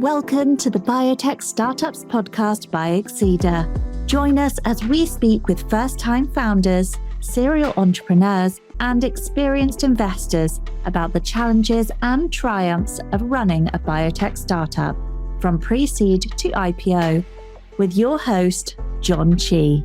Welcome to the Biotech Startups podcast by Exceeder. Join us as we speak with first-time founders, serial entrepreneurs, and experienced investors about the challenges and triumphs of running a biotech startup, from pre-seed to IPO, with your host, Jon Chee.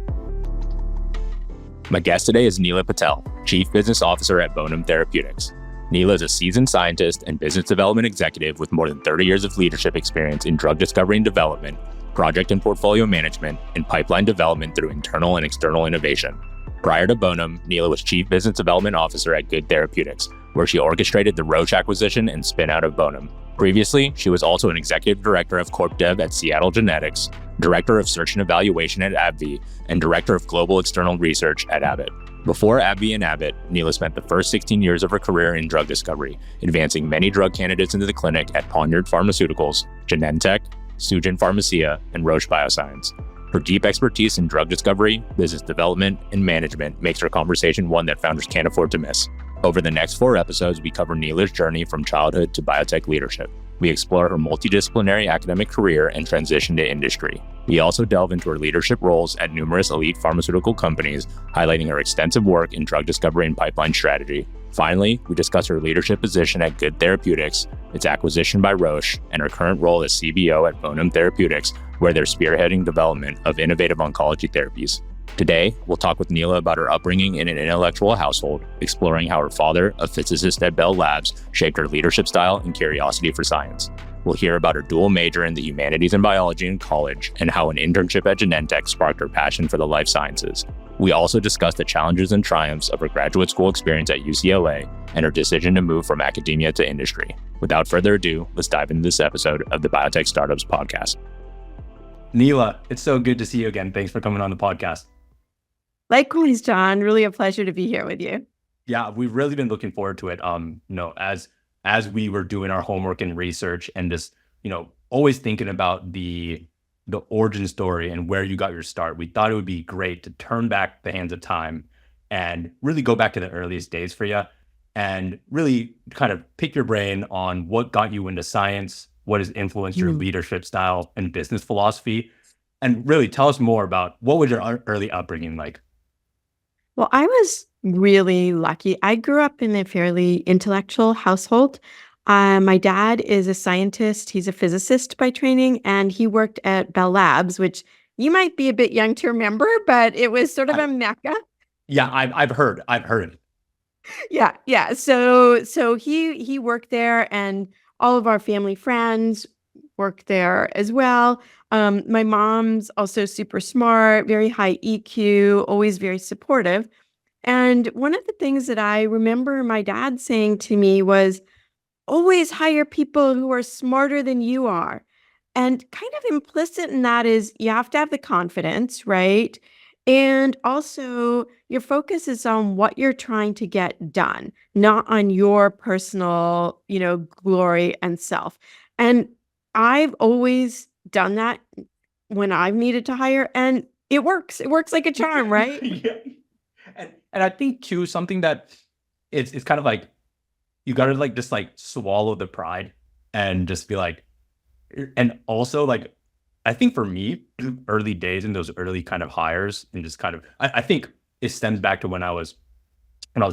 My guest today is Neela Patel, Chief Business Officer at Bonum Therapeutics. Neela is a seasoned scientist and business development executive with more than 30 years of leadership experience in drug discovery and development, project and portfolio management, and pipeline development through internal and external innovation. Prior to Bonum, Neela was Chief Business Development Officer at Good Therapeutics, where she orchestrated the Roche acquisition and spin-out of Bonum. Previously, she was also an executive director of Corp Dev at Seattle Genetics, director of search and evaluation at AbbVie, and director of global external research at Abbott. Before AbbVie and Abbott, Neela spent the first 16 years of her career in drug discovery, advancing many drug candidates into the clinic at Poniard Pharmaceuticals, Genentech, Sugen Pharmacia, and Roche Bioscience. Her deep expertise in drug discovery, business development, and management makes her conversation one that founders can't afford to miss. Over the next 4 episodes, we cover Neela's journey from childhood to biotech leadership. We explore her multidisciplinary academic career and transition to industry. We also delve into her leadership roles at numerous elite pharmaceutical companies, highlighting her extensive work in drug discovery and pipeline strategy. Finally, we discuss her leadership position at Good Therapeutics, its acquisition by Roche, and her current role as CBO at Bonum Therapeutics, where they're spearheading development of innovative oncology therapies. Today, we'll talk with Neela about her upbringing in an intellectual household, exploring how her father, a physicist at Bell Labs, shaped her leadership style and curiosity for science. We'll hear about her dual major in the humanities and biology in college, and how an internship at Genentech sparked her passion for the life sciences. We also discuss the challenges and triumphs of her graduate school experience at UCLA and her decision to move from academia to industry. Without further ado, let's dive into this episode of the Biotech Startups podcast. Neela, it's so good to see you again. Thanks for coming on the podcast. Likewise, Jon. Really a pleasure to be here with you. Yeah, we've really been looking forward to it. As we were doing our homework and research and just, always thinking about the origin story and where you got your start, we thought it would be great to turn back the hands of time and really go back to the earliest days for you and really kind of pick your brain on what got you into science, what has influenced your leadership style and business philosophy, and really tell us more about what was your early upbringing like? Well, I was really lucky. I grew up in a fairly intellectual household. My dad is a scientist. He's a physicist by training, and he worked at Bell Labs, which you might be a bit young to remember, but it was sort of a mecca. Yeah, I've heard it. Yeah. So he worked there, and all of our family friends worked there as well. My mom's also super smart, very high EQ, always very supportive. And one of the things that I remember my dad saying to me was, always hire people who are smarter than you are. And kind of implicit in that is you have to have the confidence, right? And also your focus is on what you're trying to get done, not on your personal, glory and self. And I've always done that when I've needed to hire, and it works. It works like a charm, right? Yeah. And I think too, something that it's kind of like, you got to just swallow the pride and just be like, and also I think for me, early days and those early kind of hires and just kind of, I think it stems back to when I was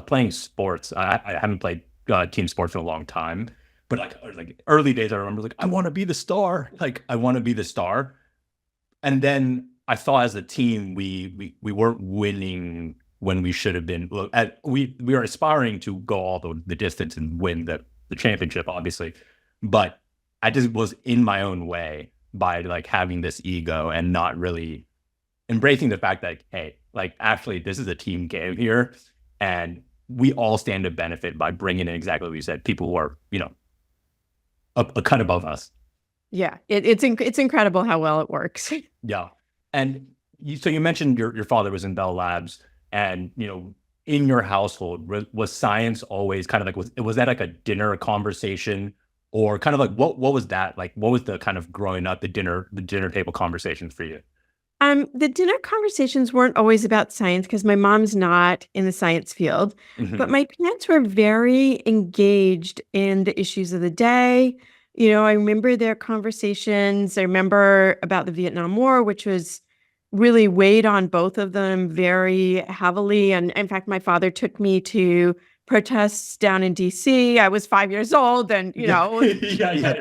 playing sports. I haven't played team sports in a long time. But early days, I remember I want to be the star. I want to be the star. And then I thought as a team, we weren't winning when we should have been. We were aspiring to go all the distance and win the championship, obviously. But I just was in my own way by having this ego and not really embracing the fact that, hey, actually this is a team game here. And we all stand to benefit by bringing in exactly what you said, people who are, a cut above us. Yeah, it's incredible how well it works. Yeah. And so you mentioned your father was in Bell Labs, and, in your household, was science always kind of was that a dinner conversation, or kind of what was that? What was the kind of growing up, the dinner table conversations for you? The dinner conversations weren't always about science because my mom's not in the science field, but my parents were very engaged in the issues of the day. I remember their conversations. I remember about the Vietnam War, which was really weighed on both of them very heavily. And in fact, my father took me to protests down in DC. I was 5 years old, and Yeah. Yeah.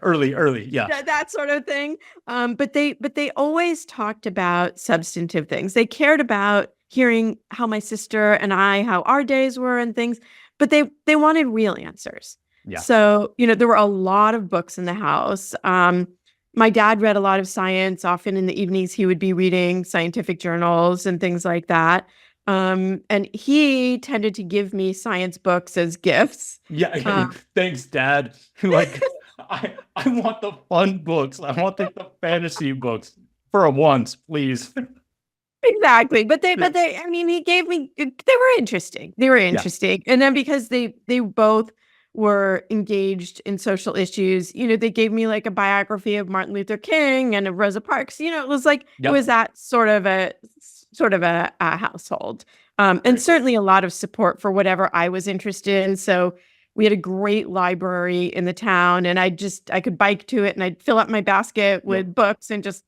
Early. Yeah. that sort of thing. But they always talked about substantive things. They cared about hearing how my sister and I, how our days were and things, but they wanted real answers. Yeah. So, there were a lot of books in the house. My dad read a lot of science. Often in the evenings, he would be reading scientific journals and things like that. And he tended to give me science books as gifts. Yeah. Thanks, Dad. Like, I want the fun books. I want the fantasy books for once, please. Exactly. But he gave me, they were interesting. And then because they both were engaged in social issues, they gave me like a biography of Martin Luther King and of Rosa Parks. It was like, it was that sort of a household. And certainly a lot of support for whatever I was interested in. So we had a great library in the town, and I could bike to it, and I'd fill up my basket with books and just,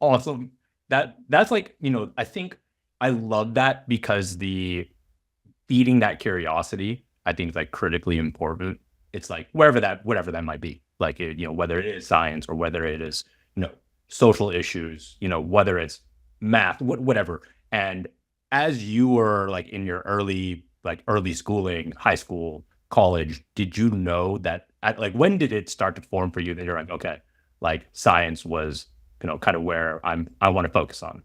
Awesome. That's like, I think I love that, because the feeding that curiosity, I think, is like critically important. It's like whatever that might be, like, whether it is science or whether it is, social issues, whether it's math, whatever. And as you were like in your early schooling, high school, college, did you know that when did it start to form for you that you're like, okay, like science was, kind of where I want to focus on?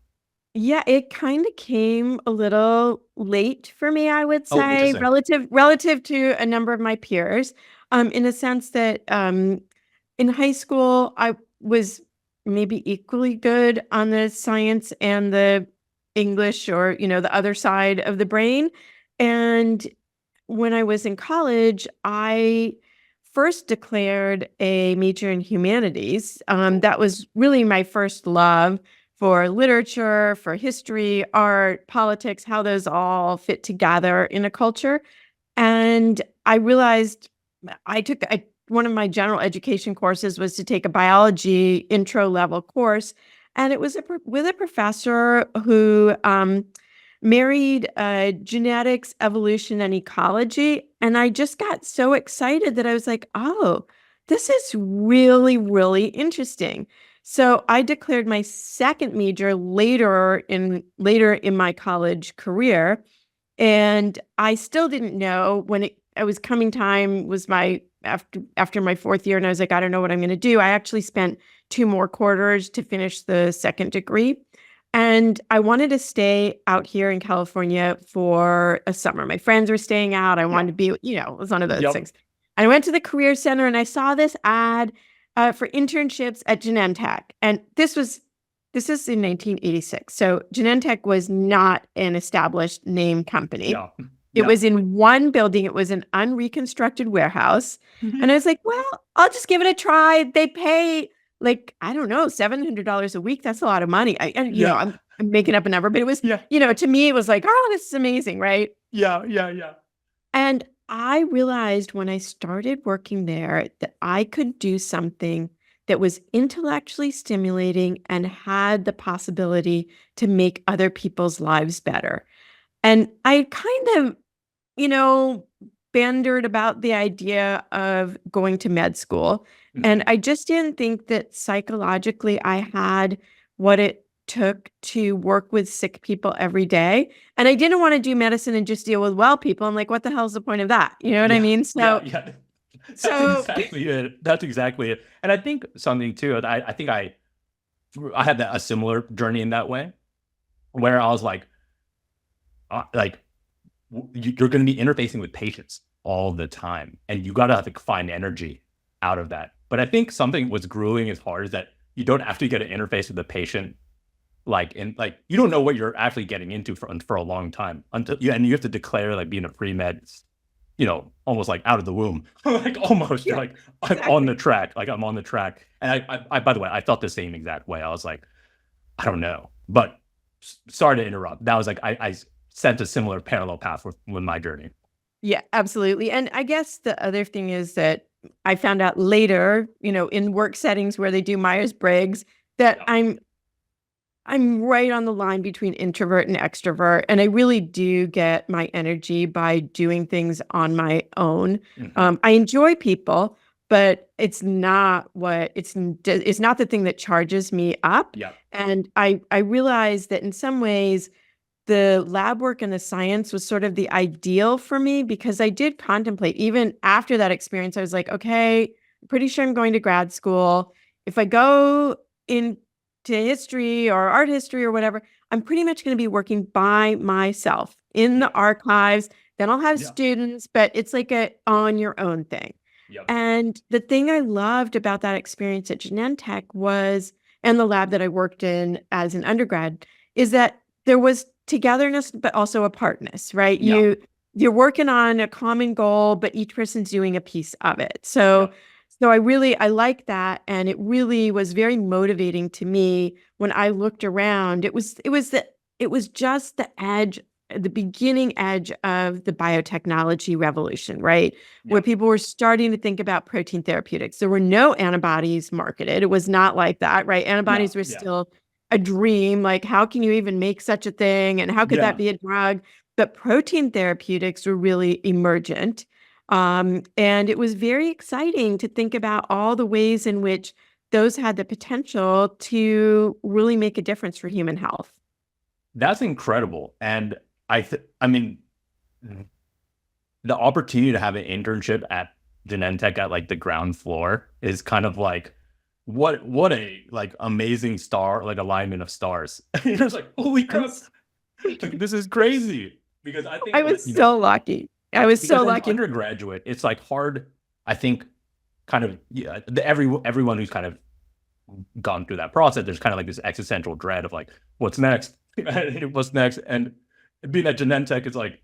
Yeah, it kind of came a little late for me, I would say, interesting. relative to a number of my peers, in a sense that in high school, I was maybe equally good on the science and the English, or, the other side of the brain. And when I was in college, I first declared a major in humanities. That was really my first love for literature, for history, art, politics, how those all fit together in a culture. And I realized one of my general education courses was to take a biology intro level course. And it was with a professor who married genetics, evolution, and ecology. And I just got so excited that I was like, oh, this is really, really interesting. So I declared my second major later in my college career. And I still didn't know when it was coming time, was my after my fourth year, and I was like, I don't know what I'm going to do. I actually spent 2 more quarters to finish the second degree. And I wanted to stay out here in California for a summer. My friends were staying out. I wanted to be, it was one of those things. And I went to the Career Center, and I saw this ad for internships at Genentech. And this is in 1986. So Genentech was not an established name company. Yeah. It was in one building. It was an unreconstructed warehouse. And I was like, well, I'll just give it a try. They pay, like, I don't know, $700 a week. That's a lot of money. I'm making up a number, but it was, to me, it was like, oh, this is amazing, right? Yeah. And I realized when I started working there that I could do something that was intellectually stimulating and had the possibility to make other people's lives better. And I kind of, bantered about the idea of going to med school. And I just didn't think that psychologically I had what it took to work with sick people every day. And I didn't want to do medicine and just deal with well people. I'm like, what the hell is the point of that? You know what I mean? So, yeah. That's exactly it. And I think something too, I think I had a similar journey in that way, where I was like, you're going to be interfacing with patients all the time, and you got to find energy out of that. But I think something was grueling as hard is that you don't actually get an interface with the patient, you don't know what you're actually getting into for a long time and you have to declare being a pre-med, almost like out of the womb, almost. You're like, I'm on the track, I'm on the track. And I by the way, I felt the same exact way. I was like, I don't know, but sorry to interrupt. That was like, I sent a similar parallel path with my journey. Yeah, absolutely. And I guess the other thing is that I found out later, in work settings where they do Myers-Briggs, that Yeah. I'm right on the line between introvert and extrovert, and I really do get my energy by doing things on my own. Mhm. I enjoy people, but it's not the thing that charges me up. Yeah. And I realized that in some ways the lab work and the science was sort of the ideal for me because I did contemplate, even after that experience, I was like, okay, I'm pretty sure I'm going to grad school. If I go into history or art history or whatever, I'm pretty much going to be working by myself in Yeah. the archives. Then I'll have Yeah. students, but it's like a on your own thing. Yeah. And the thing I loved about that experience at Genentech was, and the lab that I worked in as an undergrad, is that there was togetherness, but also apartness, right? Yeah. You're working on a common goal, but each person's doing a piece of it. Yeah. So I like that, and it really was very motivating to me when I looked around. It was just the edge, the beginning edge of the biotechnology revolution, right? Yeah. Where people were starting to think about protein therapeutics. There were no antibodies marketed. It was not like that, right? Antibodies were Yeah. still a dream. Like, how can you even make such a thing? And how could Yeah. that be a drug? But protein therapeutics were really emergent. And it was very exciting to think about all the ways in which those had the potential to really make a difference for human health. That's incredible. And I mean, the opportunity to have an internship at Genentech at like the ground floor is kind of like what a like amazing star, like alignment of stars. You're just like, holy crap, like, this is crazy. Because I think I was so lucky. I was so because as an lucky. undergraduate, it's like hard, I think, kind of everyone who's kind of gone through that process, there's kind of like this existential dread of like, what's next? What's next? And being at Genentech is like,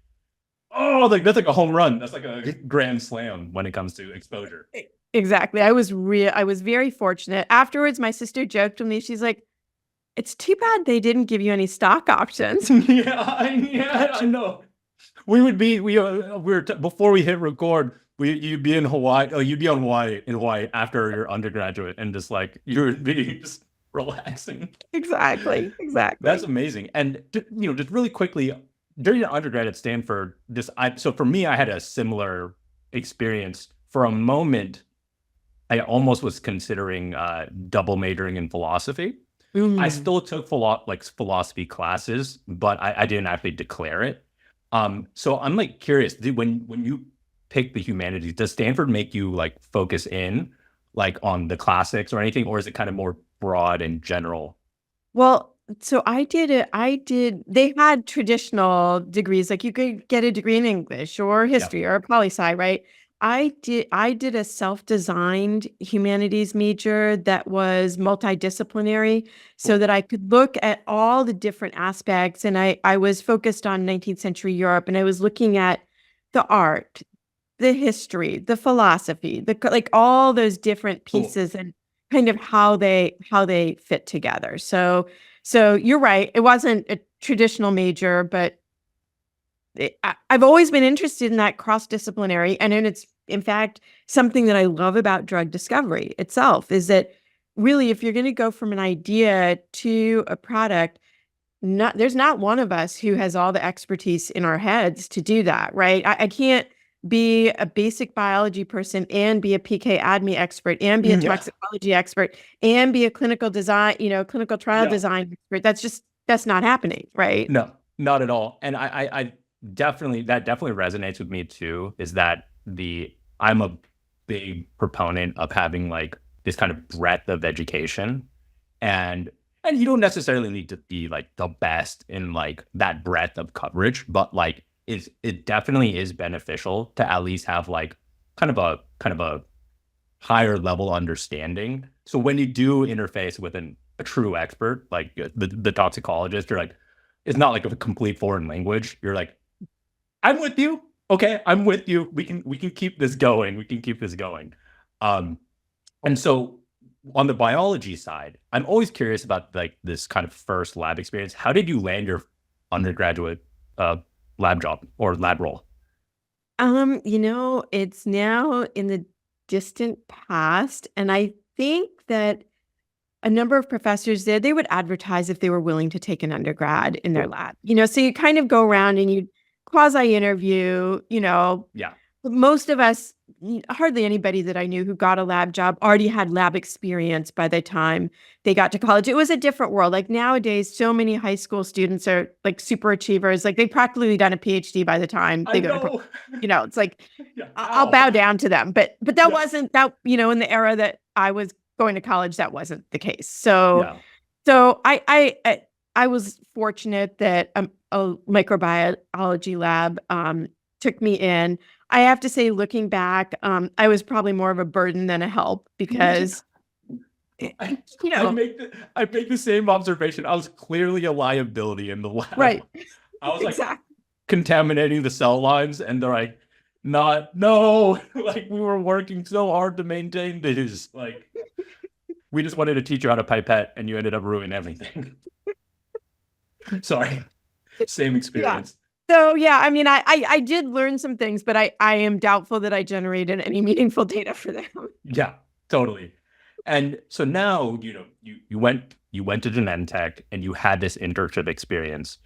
oh, like that's like a home run. That's like a grand slam when it comes to exposure. Exactly. I was very fortunate. Afterwards, my sister joked with me. She's like, it's too bad they didn't give you any stock options. Yeah, I know. Before we hit record, you'd be in Hawaii. Oh, you'd be in Hawaii after your undergraduate, and just like you're just relaxing. Exactly. That's amazing. And just really quickly, during the undergrad at Stanford, so for me, I had a similar experience. For a moment, I almost was considering double majoring in philosophy. I still took philosophy classes, but I didn't actually declare it. So I'm like curious, when you pick the humanities, does Stanford make you like focus in like on the classics or anything, or is it kind of more broad and general? Well, so they had traditional degrees, like you could get a degree in English or Yeah. history or poli-sci, right? I did a self-designed humanities major that was multidisciplinary so Cool. that I could look at all the different aspects. And I was focused on 19th century Europe, and I was looking at the art, the history, the philosophy, like all those different Cool. pieces and kind of how they fit together. So you're right. It wasn't a traditional major, but I've always been interested in that cross-disciplinary, and then it's in fact something that I love about drug discovery itself is that really, if you're going to go from an idea to a product, there's not one of us who has all the expertise in our heads to do that, right? I can't be a basic biology person and be a PK/ADME expert and be a Yeah. toxicology expert and be a clinical design, clinical trial Yeah. design expert. That's not happening, right? No, not at all. And I definitely, that definitely resonates with me too, is that I'm a big proponent of having like this kind of breadth of education. And you don't necessarily need to be like the best in like that breadth of coverage, but like it definitely is beneficial to at least have like kind of a higher level understanding. So when you do interface with a true expert, like the toxicologist, you're like, it's not like a complete foreign language. You're like, I'm with you. Okay, I'm with you. We can keep this going. We can keep this going. And so on the biology side, I'm always curious about like this kind of first lab experience. How did you land your undergraduate lab job or lab role? It's now in the distant past, and I think that a number of professors there, they would advertise if they were willing to take an undergrad in their Cool. lab. So you kind of go around and you quasi interview, Yeah. most of us, hardly anybody that I knew who got a lab job already had lab experience by the time they got to college. It was a different world. Like nowadays, so many high school students are like super achievers. Like they've practically done a PhD by the time I they go to, know. it's like, Yeah. I'll Ow. bow down to them. But that Yeah. wasn't that, in the era that I was going to college, that wasn't the case. So, Yeah. so I was fortunate that a microbiology lab took me in. I have to say, looking back, I was probably more of a burden than a help because, I make the same observation. I was clearly a liability in the lab. right, I was like exactly. contaminating the cell lines, and they're like, no, like we were working so hard to maintain this. Like, we just wanted to teach you how to pipette, and you ended up ruining everything. Sorry, same experience. So yeah, I mean, I did learn some things, but I am doubtful that I generated any meaningful data for them. Yeah, totally. And so now, you went to Genentech and you had this internship experience.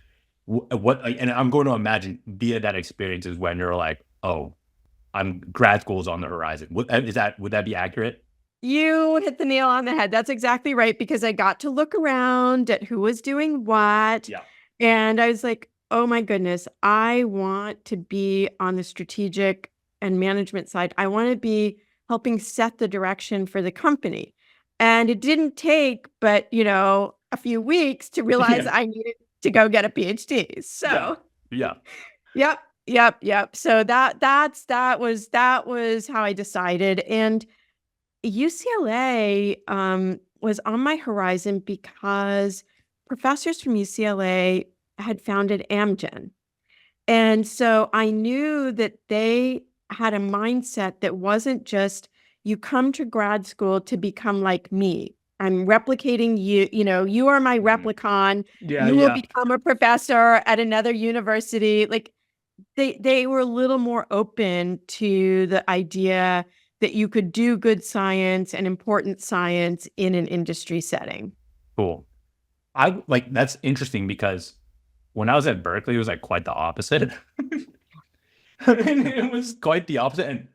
And I'm going to imagine via that experience is when you're like, oh, grad school is on the horizon. Would that be accurate? You hit the nail on the head. That's exactly right, because I got to look around at who was doing what. Yeah. And I was like, oh my goodness, I want to be on the strategic and management side. I want to be helping set the direction for the company. And it didn't take but, a few weeks to realize Yeah. I needed to go get a PhD. So Yeah. yep. So that was how I decided. And UCLA was on my horizon because professors from UCLA had founded Amgen. And so I knew that they had a mindset that wasn't just you come to grad school to become like me. I'm replicating you, you are my replicon. Yeah. You will become a professor at another university. Like they were a little more open to the idea that you could do good science and important science in an industry setting. Cool. That's interesting because when I was at Berkeley, it was like quite the opposite. It was quite the opposite, and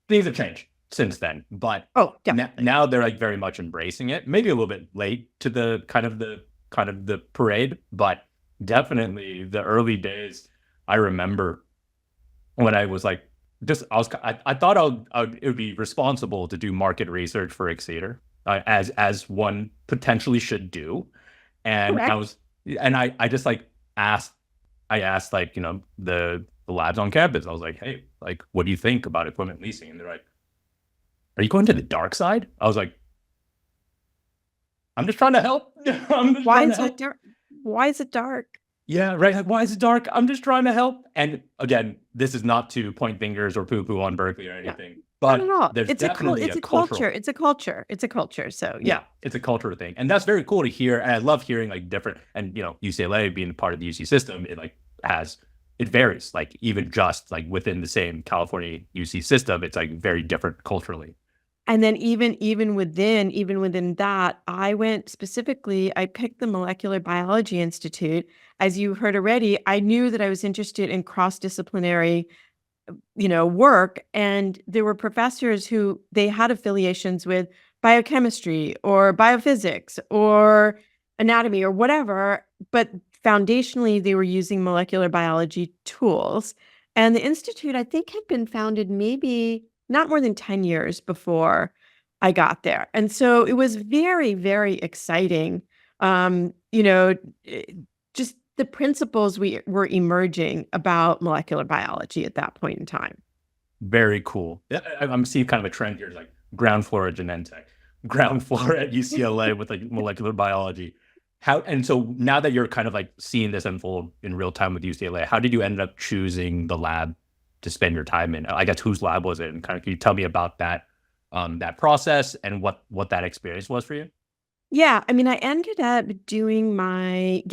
things have changed since then. But definitely. now they're like very much embracing it. Maybe a little bit late to the kind of the parade, but definitely the early days. I remember when I was like, I thought it would be responsible to do market research for Exceeder, as one potentially should do, and Correct. I just like asked like the labs on campus. I was like, hey, like what do you think about equipment leasing? And they're like, are you going to the dark side? I was like, I'm just trying to help. Why is it dark? Why is it dark? Yeah, right. Like, why is it dark? I'm just trying to help. And again, this is not to point fingers or poo-poo on Berkeley or anything, but Not at all. there's It's a definitely it's a cultural. culture. It's a culture. It's a culture. So Yeah, it's a cultural thing, and that's very cool to hear. And I love hearing like different. And UCLA being part of the UC system, it varies. Like even just like within the same California UC system, it's like very different culturally. And then even within that, I picked the Molecular Biology Institute. As you heard already, I knew that I was interested in cross-disciplinary, work. And there were professors who they had affiliations with biochemistry or biophysics or anatomy or whatever, but foundationally they were using molecular biology tools. And the institute, I think, had been founded maybe not more than 10 years before I got there. And so it was very, very exciting. Just the principles we were emerging about molecular biology at that point in time. Very cool. Yeah, I'm seeing kind of a trend here, like ground floor at Genentech, ground floor at UCLA with like molecular biology. And so now that you're kind of like seeing this unfold in real time with UCLA, how did you end up choosing the lab to spend your time in? I guess whose lab was it? And kind of can you tell me about that process and what that experience was for you? Yeah, I mean, I ended up getting my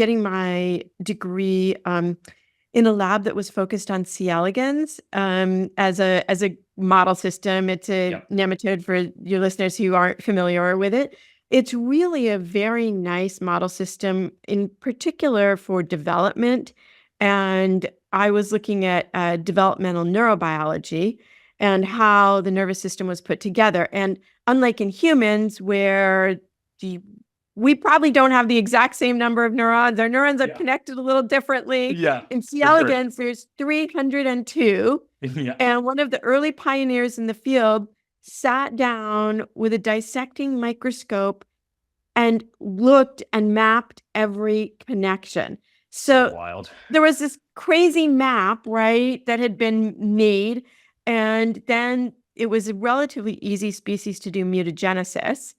degree in a lab that was focused on C. elegans as a model system. It's a nematode for your listeners who aren't familiar with it. It's really a very nice model system, in particular for development. And I was looking at developmental neurobiology and how the nervous system was put together. And unlike in humans, where we probably don't have the exact same number of neurons, our neurons are connected a little differently. Yeah. In C. elegans, there's 302. And one of the early pioneers in the field sat down with a dissecting microscope and looked and mapped every connection. So Wild. there was this crazy map, right, that had been made. And then it was a relatively easy species to do mutagenesis.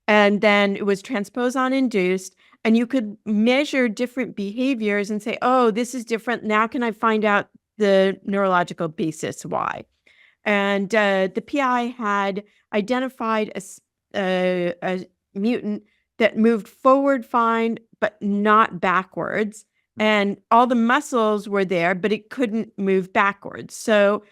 And then it was transposon induced. And you could measure different behaviors and say, oh, this is different. Now can I find out the neurological basis why? And the PI had identified a mutant that moved forward fine, but not backwards. And all the muscles were there, but it couldn't move backwards. So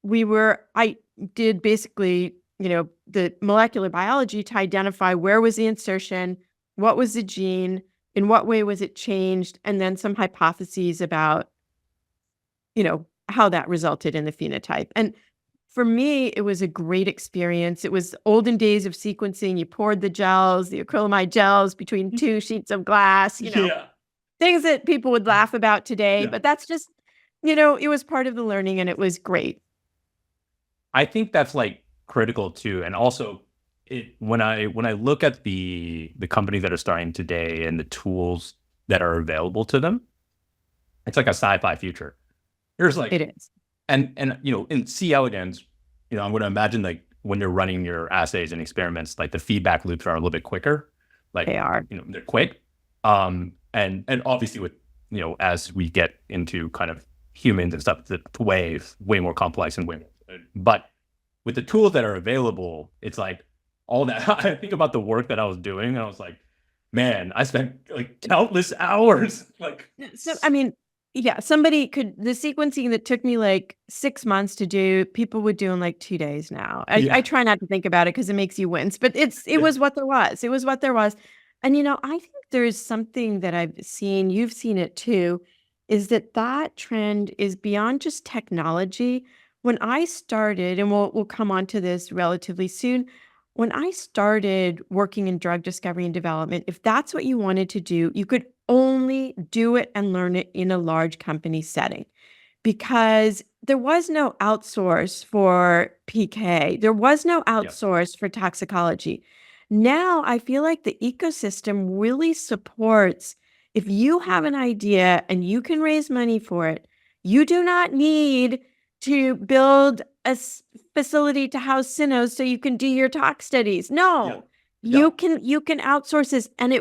I did basically, the molecular biology to identify where was the insertion, what was the gene, in what way was it changed, and then some hypotheses about, how that resulted in the phenotype. And for me, it was a great experience. It was olden days of sequencing. You poured the acrylamide gels between two sheets of glass, things that people would laugh about today. But that's just, it was part of the learning, and it was great. I think that's like critical too. And also when I look at the companies that are starting today and the tools that are available to them, it's like a sci-fi future. There's like, it is. And in C. elegans, I'm going to imagine like when you're running your assays and experiments, like the feedback loops are a little bit quicker. Like they are, they're quick. And obviously with, as we get into kind of humans and stuff, it's way more complex and but with the tools that are available, it's like all that. I think about the work that I was doing, and I was like, man, I spent like countless hours. So, I mean, somebody the sequencing that took me like 6 months to do, people would do in like 2 days now. I try not to think about it because it makes you wince, but it was what there was. It was what there was. And, I think there's something that I've seen, you've seen it too, is that trend is beyond just technology. When I started, and we'll come on to this relatively soon, when I started working in drug discovery and development, if that's what you wanted to do, you could only do it and learn it in a large company setting, because there was no outsource for PK. There was no outsource for toxicology. Now I feel like the ecosystem really supports, if you have an idea and you can raise money for it, you do not need to build a facility to house cynos so you can do your tox studies. No, you can outsource this. And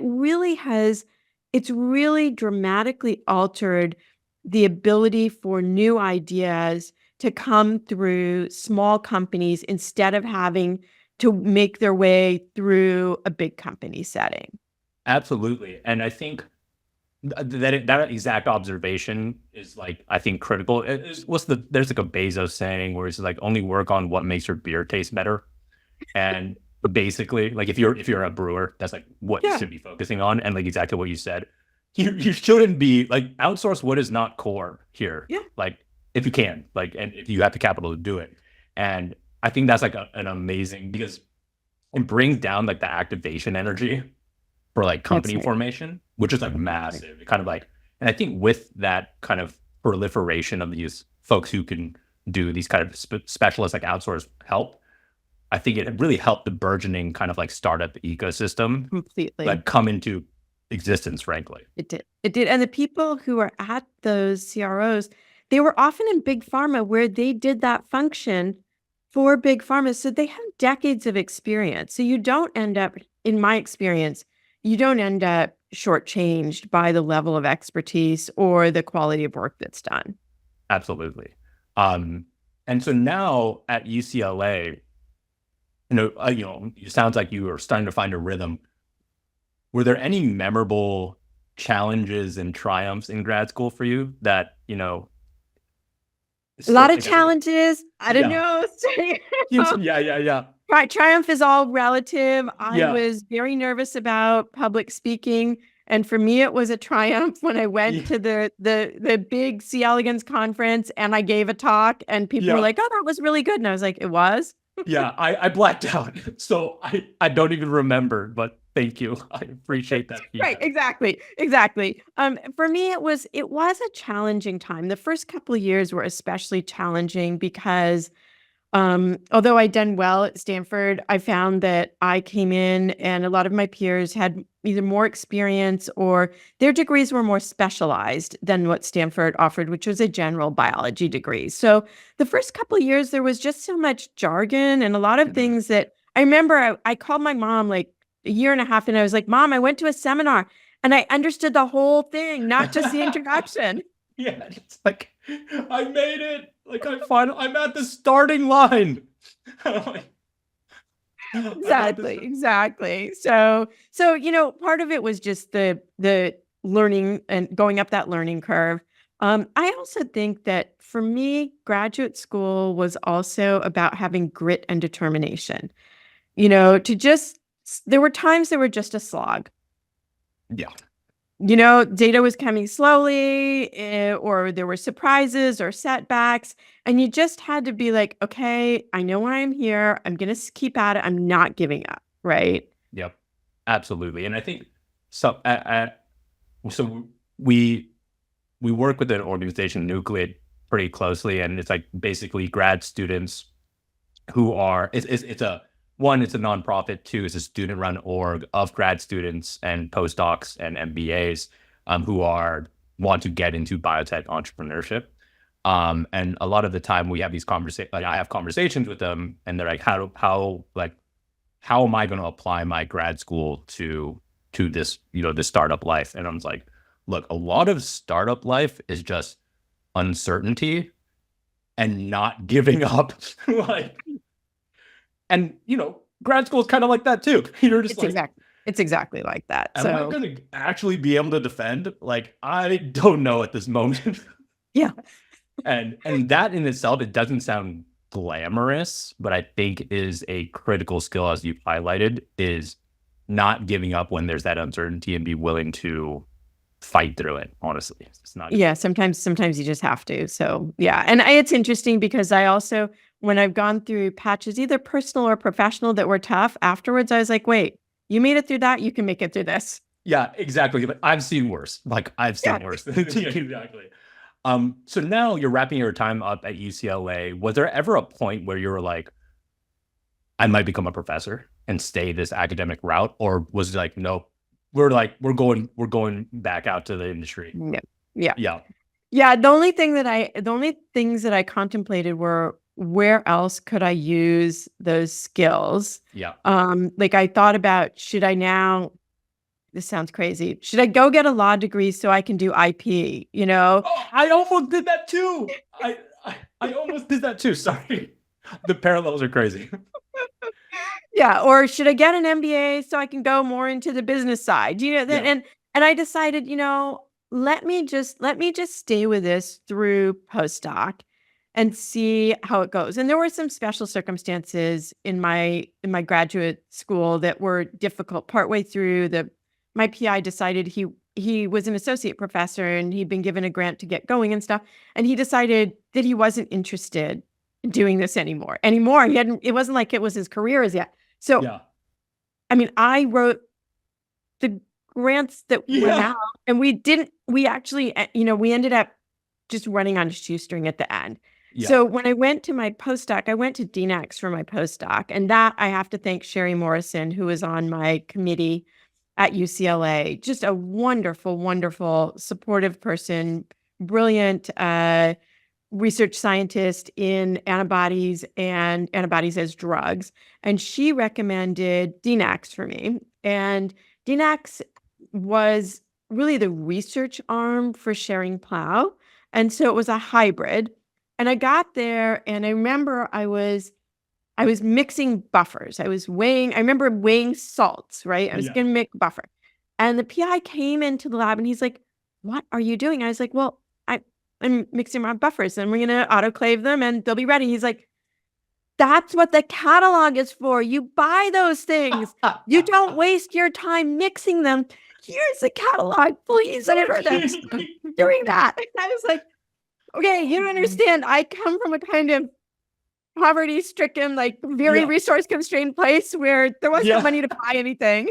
it's really dramatically altered the ability for new ideas to come through small companies instead of having to make their way through a big company setting. Absolutely. And I think that exact observation is like, I think critical. There's like a Bezos saying where it's like, only work on what makes your beer taste better. And basically, like if you're a brewer, that's like what you should be focusing on. And like exactly what you said, you shouldn't be like outsource what is not core here. Yeah. Like if you can, like, and if you have the capital to do it. And I think that's like an amazing, because it brings down like the activation energy for like company formation, which is like massive. It kind of like, and I think with that kind of proliferation of these folks who can do these kind of specialist like outsource help, I think it really helped the burgeoning kind of like startup ecosystem completely like come into existence, frankly. It did. And the people who are at those CROs, they were often in big pharma where they did that function for big pharma. So they have decades of experience. So you don't end up, in my experience, you don't end up shortchanged by the level of expertise or the quality of work that's done. Absolutely. And so now at UCLA, it sounds like you are starting to find a rhythm. Were there any memorable challenges and triumphs in grad school for you that, A lot of Like, challenges. I don't yeah. know. Yeah. Triumph is all relative. I Yeah. was very nervous about public speaking. And for me, it was a triumph when I went to the big Elegans conference and I gave a talk and people were Yeah. like, oh, that was really good. And I was like, it was? Yeah. I blacked out. So I don't even remember, but thank you. I appreciate that Right, feedback. exactly. For me, it was a challenging time. The first couple of years were especially challenging because although I'd done well at Stanford, I found that I came in and a lot of my peers had either more experience or their degrees were more specialized than what Stanford offered, which was a general biology degree. So the first couple of years, there was just so much jargon and a lot of Mhm. things that I remember I called my mom like a year and a half and I was like, Mom, I went to a seminar and I understood the whole thing, not just the introduction. Yeah, it's like I made it. Like I'm at the starting line. I'm like, I'm at the Exactly. So, part of it was just the learning and going up that learning curve. I also think that for me, graduate school was also about having grit and determination. There were times that were just a slog. Yeah. Data was coming slowly, or there were surprises or setbacks, and you just had to be like, okay, I know why I'm here. I'm going to keep at it. I'm not giving up. Right. Yep. Absolutely. And I think so. So we work with an organization, Nucleate, pretty closely, and it's like basically grad students who are it's a nonprofit. Two, it's a student-run org of grad students and postdocs and MBAs who want to get into biotech entrepreneurship. And a lot of the time we have these conversations. Like I have conversations with them, and they're like, "How am I going to apply my grad school to this this startup life?" And I'm like, "Look, a lot of startup life is just uncertainty and not giving up." Like. And grad school is kind of like that too. You're just It's exactly like that. am I going to actually be able to defend? Like, I don't know at this moment. Yeah. And that in itself, it doesn't sound glamorous, but I think is a critical skill, as you've highlighted, is not giving up when there's that uncertainty and be willing to fight through it. Honestly, it's not. Yeah. Sometimes you just have to. So yeah. And it's interesting because I also, when I've gone through patches, either personal or professional, that were tough afterwards, I was like, wait, you made it through that. You can make it through this. Yeah, exactly. But I've seen worse. Like I've seen worse. Exactly. So now you're wrapping your time up at UCLA. Was there ever a point where you were like, I might become a professor and stay this academic route? Or was it like, nope, we're going back out to the industry? No. Yeah. Yeah. Yeah. The only things that I contemplated were, where else could I use those skills? Yeah. Like I thought about, this sounds crazy. Should I go get a law degree so I can do IP? Oh, I almost did that too. I almost did that too. Sorry. The parallels are crazy. Yeah. Or should I get an MBA so I can go more into the business side? And I decided, let me just stay with this through postdoc and see how it goes. And there were some special circumstances in my graduate school that were difficult. Partway through, my PI decided he was an associate professor and he'd been given a grant to get going and stuff. And he decided that he wasn't interested in doing this anymore. It wasn't like it was his career as yet. So, Yeah. I mean, I wrote the grants that went out, and we actually, we ended up just running on a shoestring at the end. Yeah. So when I went to my postdoc, I went to DNAX for my postdoc, and that I have to thank Sherry Morrison, who was on my committee at UCLA. Just a wonderful, wonderful, supportive person, brilliant research scientist in antibodies and antibodies as drugs. And she recommended DNAX for me. And DNAX was really the research arm for Schering-Plough. And so it was a hybrid. And I got there and I remember I was mixing buffers. I remember weighing salts, right? I was going to make buffer. And the PI came into the lab and he's like, "What are you doing?" I was like, "Well, I'm mixing around buffers and we're going to autoclave them and they'll be ready. He's like, that's what the catalog is for. You buy those things. You don't waste your time mixing them. Here's the catalog, please. I never doing that. And I was like, okay, you don't understand. I come from a kind of poverty-stricken, like very resource-constrained place where there wasn't money to buy anything.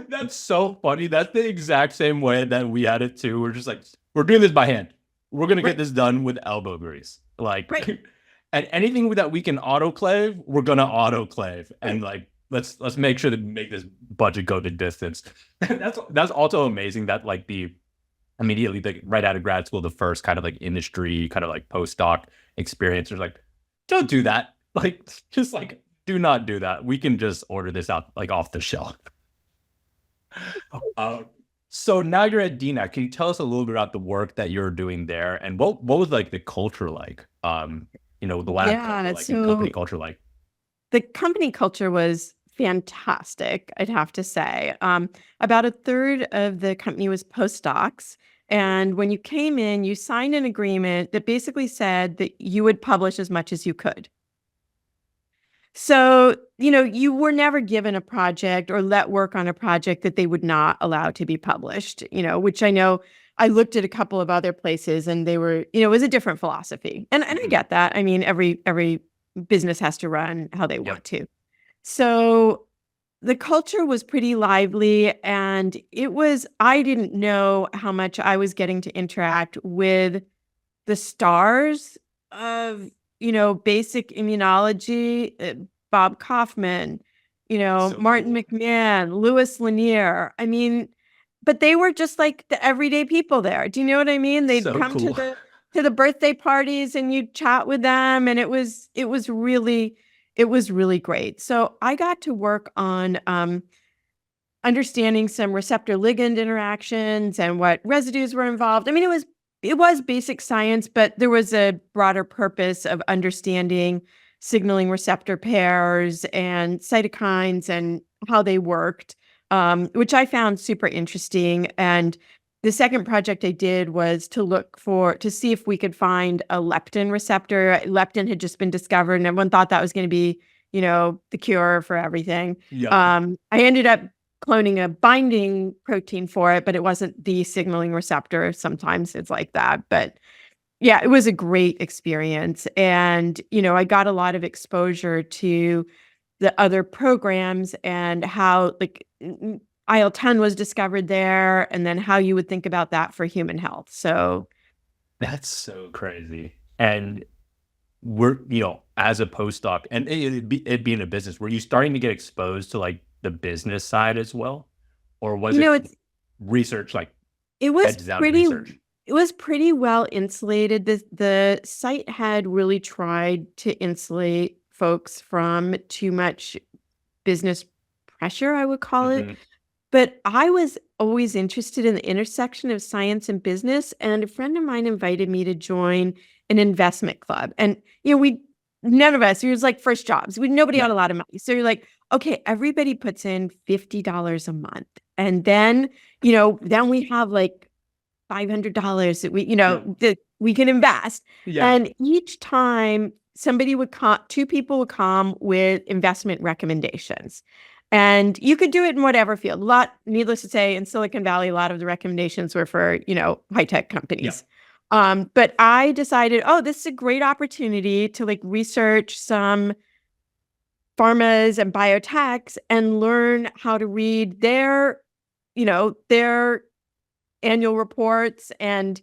That's so funny. That's the exact same way that we had it too. We're just like, we're doing this by hand. We're gonna get this done with elbow grease. Like, and anything that we can autoclave, we're gonna autoclave. And like, let's make sure to make this budget go the distance. That's also amazing that like immediately like, right out of grad school, the first kind of like industry kind of like postdoc experience was like, don't do that. Like, just like, do not do that. We can just order this out like off the shelf. So now you're at DNAX. Can you tell us a little bit about the work that you're doing there, and what was like the culture like? The lab, like the company culture like. The company culture was fantastic, I'd have to say. About a third of the company was postdocs, and when you came in, you signed an agreement that basically said that you would publish as much as you could. So, you were never given a project or let work on a project that they would not allow to be published, which I know I looked at a couple of other places and they were, it was a different philosophy. And I get that. I mean, every business has to run how they want to. So the culture was pretty lively, and I didn't know how much I was getting to interact with the stars of basic immunology, Bob Kaufman, Martin McMahon, Louis Lanier. I mean, but they were just like the everyday people there. Do you know what I mean? They'd come to the birthday parties and you'd chat with them, and it was really great. So I got to work on understanding some receptor ligand interactions and what residues were involved. I mean, it was basic science, but there was a broader purpose of understanding signaling receptor pairs and cytokines and how they worked, which I found super interesting. And the second project I did was to see if we could find a leptin receptor. Leptin had just been discovered, and everyone thought that was going to be, the cure for everything. I ended up cloning a binding protein for it, but it wasn't the signaling receptor. Sometimes it's like that. But yeah, it was a great experience. And, I got a lot of exposure to the other programs and how like IL-10 was discovered there, and then how you would think about that for human health. So that's so crazy. And we're, as a postdoc, and it being a business, were you starting to get exposed to like the business side as well? Or was it research, like it was pretty research? It was pretty well insulated. The site had really tried to insulate folks from too much business pressure, I would call it. But I was always interested in the intersection of science and business. And a friend of mine invited me to join an investment club. And, none of us, it was like first jobs. Nobody had a lot of money. So you're like, okay, everybody puts in $50 a month. And then, then we have like $500 that that we can invest. And each time two people would come with investment recommendations. And you could do it in whatever field. Needless to say, in Silicon Valley, a lot of the recommendations were for, high-tech companies. But I decided, this is a great opportunity to like research some pharmas and biotechs and learn how to read their annual reports. And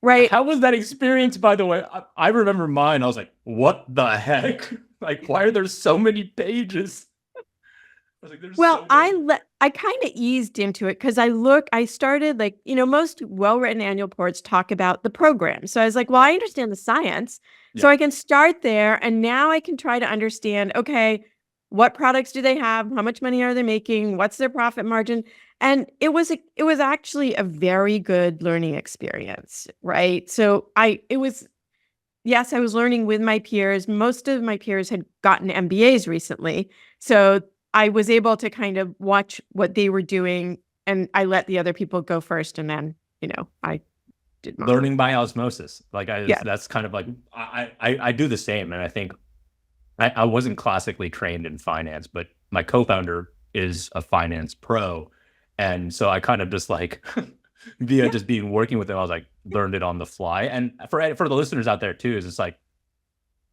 how was that experience, by the way? I remember mine. I was like, what the heck? Like, why are there so many pages? I was like, I kind of eased into it because I started like, most well-written annual reports talk about the program. So I was like, well, I understand the science, so I can start there. And now I can try to understand, okay, what products do they have? How much money are they making? What's their profit margin? And it was actually a very good learning experience, right? So I was learning with my peers. Most of my peers had gotten MBAs recently. So I was able to kind of watch what they were doing, and I let the other people go first. And then, I did mine. Learning by osmosis. Like Yeah. that's kind of like, I do the same. And I think I wasn't classically trained in finance, but my co-founder is a finance pro. And so I kind of just like via Yeah. just being working with him, I was like, learned it on the fly. And for the listeners out there too, is it's like,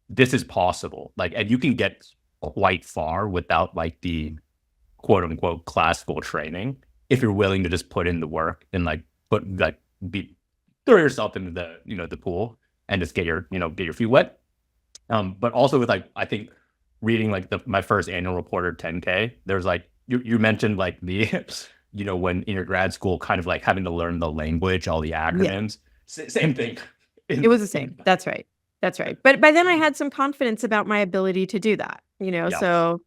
this is possible. Like, and you can get quite far without like the quote unquote classical training if you're willing to just put in the work and like throw yourself into the pool and just get your feet wet. But also with like, I think reading like my first annual report or 10K, there's like, you mentioned like the, when in your grad school, kind of like having to learn the language, all the acronyms, same thing. It was the same. That's right. That's right. But by then I had some confidence about my ability to do that, so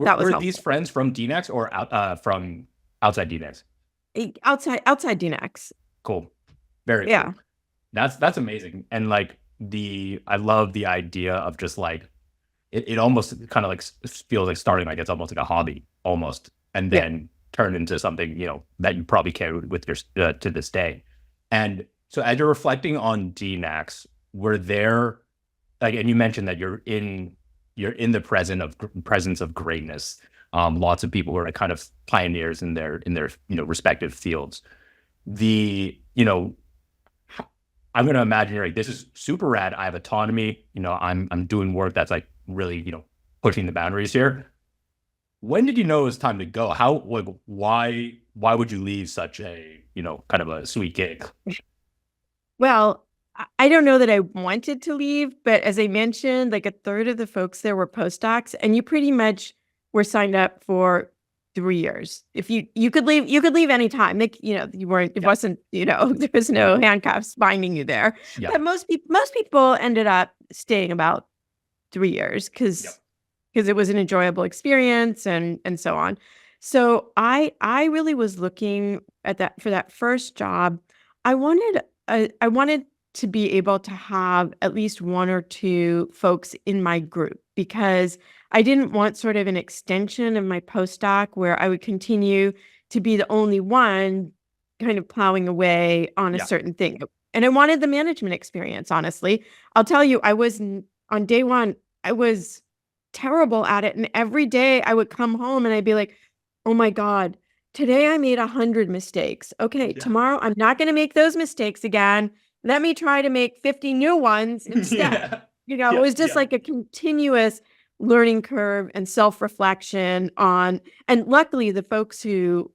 that was Were helpful. these friends from DNAX or from outside DNAX? Outside DNAX. Cool. Very Yeah. cool. That's amazing. And like I love the idea of just like, it almost kind of like feels like starting, like it's almost like a hobby almost, and then turn into something, that you probably carry with your to this day. And so as you're reflecting on DNAX, were there like, and you mentioned that you're in the presence of greatness. Lots of people who are like kind of pioneers in their respective fields. I'm going to imagine you're like, this is super rad. I have autonomy. I'm doing work that's like really, pushing the boundaries here. When did you know it was time to go? Why would you leave such a, kind of a sweet gig? Well, I don't know that I wanted to leave, but as I mentioned, like a third of the folks there were postdocs, and you pretty much were signed up for 3 years. If you could leave anytime. Like, you weren't, it wasn't, there was no handcuffs binding you there. Yeah. But most people ended up staying about 3 years because it was an enjoyable experience and so on. So I really was looking at for that first job. I wanted to be able to have at least one or two folks in my group because I didn't want sort of an extension of my postdoc where I would continue to be the only one kind of plowing away on a certain thing. And I wanted the management experience, honestly. I'll tell you, on day one, I was terrible at it. And every day I would come home and I'd be like, oh my God, today I made 100 mistakes. Okay, tomorrow I'm not going to make those mistakes again. Let me try to make 50 new ones instead. It was just like a continuous learning curve and self-reflection and luckily the folks who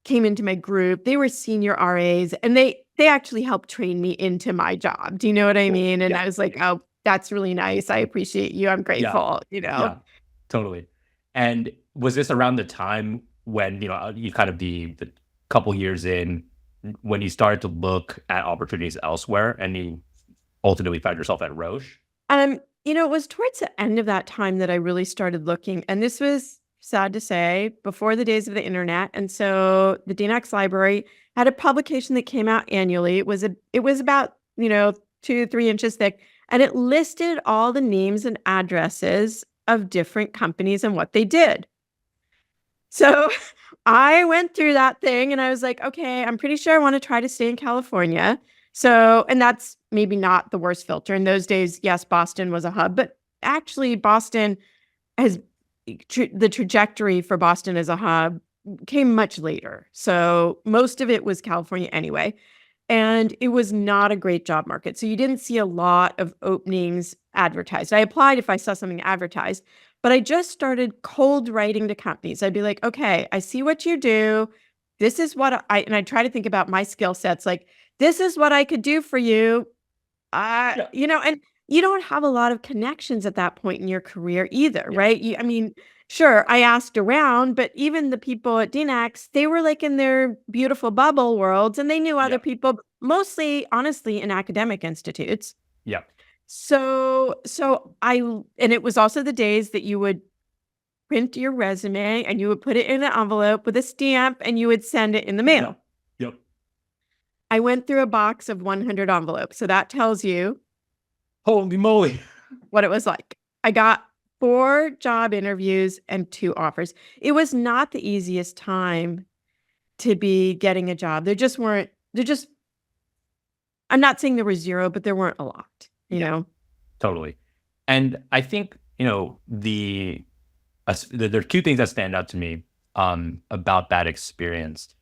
came into my group, they were senior RAs and they actually helped train me into my job. Do you know what I mean? And I was like, oh, that's really nice. I appreciate you. I'm grateful, Yeah, totally. And was this around the time when, you kind of the couple years in, when you started to look at opportunities elsewhere and you ultimately found yourself at Roche? It was towards the end of that time that I really started looking. And this was, sad to say, before the days of the internet. And so the DNAX library had a publication that came out annually. It was about, 2-3 inches thick. And it listed all the names and addresses of different companies and what they did. So I went through that thing and I was like, okay, I'm pretty sure I want to try to stay in California. So, and that's maybe not the worst filter. In those days, yes, Boston was a hub, but actually Boston the trajectory for Boston as a hub came much later. So most of it was California anyway. And it was not a great job market. So you didn't see a lot of openings advertised. I applied if I saw something advertised, but I just started cold writing to companies. I'd be like, okay, I see what you do. This is what and I try to think about my skill sets. Like, this is what I could do for you. And you don't have a lot of connections at that point in your career either, right? Sure, I asked around, but even the people at DNAX, they were like in their beautiful bubble worlds and they knew other people, mostly, honestly, in academic institutes. Yeah. So and it was also the days that you would print your resume and you would put it in an envelope with a stamp and you would send it in the mail. Yep. I went through a box of 100 envelopes. So that tells you holy moly what it was like. I got 4 job interviews and 2 offers. It was not the easiest time to be getting a job. There just I'm not saying there were zero, but there weren't a lot, you know? Totally. And I think, there are two things that stand out to me about that experience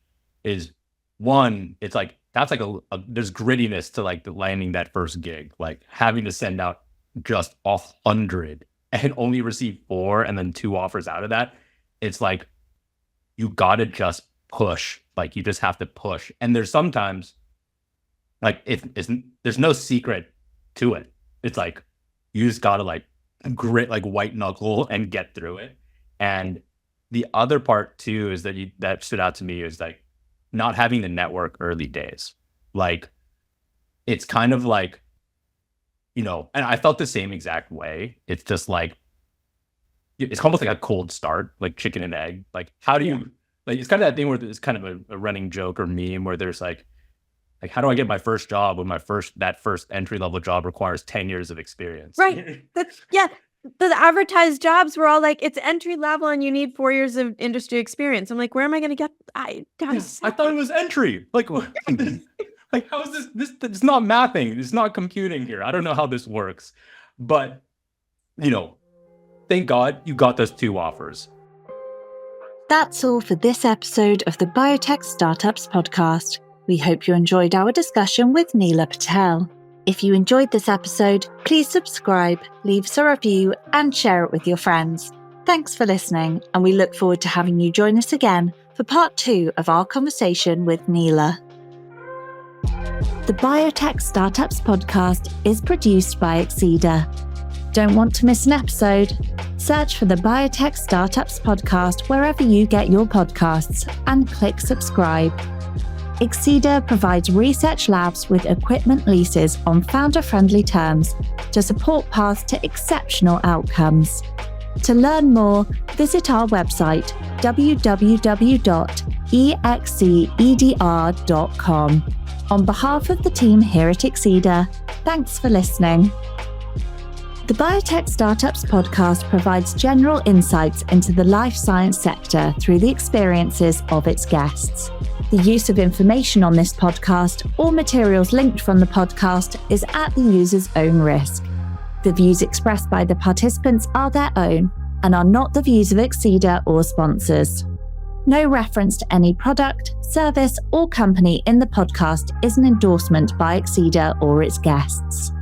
is one, it's like, that's like there's grittiness to like the landing that first gig, like having to send out just 100 and only receive 4 and then 2 offers out of that. It's like, you got to just push. Like, you just have to push. And there's sometimes like, there's no secret to it. It's like, you just got to like grit, like white knuckle and get through it. And the other part too, is that stood out to me is like not having the network early days. Like, it's kind of like, and I felt the same exact way. It's just like, it's almost like a cold start, like chicken and egg. Like, how do you, like, it's kind of that thing where it's kind of a running joke or meme where there's like, how do I get my first job when that first entry level job requires 10 years of experience? Right. The advertised jobs were all like, it's entry level and you need 4 years of industry experience. I'm like, where am I going to get? I thought it was entry. Like, like, how is this? It's not mathing. It's not computing here. I don't know how this works. But, thank God you got those 2 offers. That's all for this episode of the Biotech Startups podcast. We hope you enjoyed our discussion with Neela Patel. If you enjoyed this episode, please subscribe, leave us a review, and share it with your friends. Thanks for listening, and we look forward to having you join us again for part 2 of our conversation with Neela. The Biotech Startups podcast is produced by Exceeder. Don't want to miss an episode? Search for the Biotech Startups podcast wherever you get your podcasts and click subscribe. Exceeder provides research labs with equipment leases on founder-friendly terms to support paths to exceptional outcomes. To learn more, visit our website www.exceeder.com. On behalf of the team here at Exceeder, thanks for listening. The Biotech Startups podcast provides general insights into the life science sector through the experiences of its guests. The use of information on this podcast or materials linked from the podcast is at the user's own risk. The views expressed by the participants are their own and are not the views of Exceeder or sponsors. No reference to any product, service, or company in the podcast is an endorsement by Exceeder or its guests.